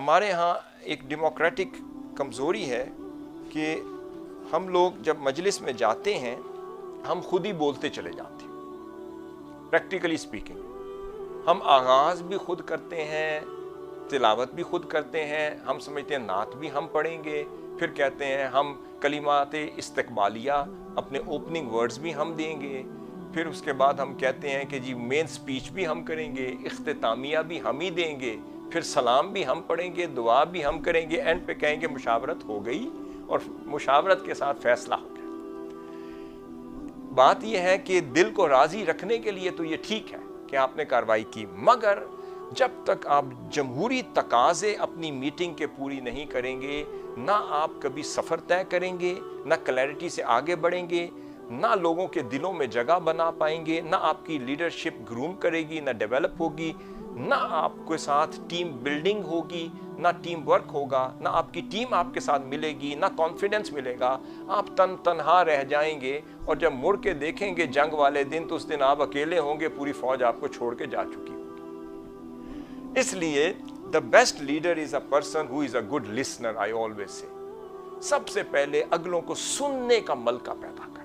ہمارے ہاں ایک ڈیموکریٹک کمزوری ہے کہ ہم لوگ جب مجلس میں جاتے ہیں ہم خود ہی بولتے چلے جاتے ہیں. پریکٹیکلی اسپیکنگ ہم آغاز بھی خود کرتے ہیں، تلاوت بھی خود کرتے ہیں. ہم سمجھتے ہیں نعت بھی ہم پڑھیں گے، پھر کہتے ہیں ہم کلمات استقبالیہ اپنے اوپننگ ورڈز بھی ہم دیں گے، پھر اس کے بعد ہم کہتے ہیں کہ جی مین سپیچ بھی ہم کریں گے، اختتامیہ بھی ہم ہی دیں گے، پھر سلام بھی ہم پڑھیں گے، دعا بھی ہم کریں گے، اینڈ پہ کہیں گے مشاورت ہو گئی اور مشاورت کے ساتھ فیصلہ ہو گیا. بات یہ ہے کہ دل کو راضی رکھنے کے لیے تو یہ ٹھیک ہے کہ آپ نے کارروائی کی، مگر جب تک آپ جمہوری تقاضے اپنی میٹنگ کے پوری نہیں کریں گے، نہ آپ کبھی سفر طے کریں گے، نہ کلیئرٹی سے آگے بڑھیں گے، نہ لوگوں کے دلوں میں جگہ بنا پائیں گے، نہ آپ کی لیڈرشپ گروم کرے گی، نہ ڈیولپ ہوگی، نہ آپ کے ساتھ ٹیم بلڈنگ ہوگی، نہ ٹیم ورک ہوگا، نہ آپ کی ٹیم آپ کے ساتھ ملے گی، نہ کانفیڈنس ملے گا. آپ تنہا رہ جائیں گے، اور جب مڑ کے دیکھیں گے جنگ والے دن تو اس دن آپ اکیلے ہوں گے، پوری فوج آپ کو چھوڑ کے جا چکی ہوگی. اس لیے the best leader is a person who is a good listener, I always say. سب سے پہلے اگلوں کو سننے کا ملکہ پیدا کر.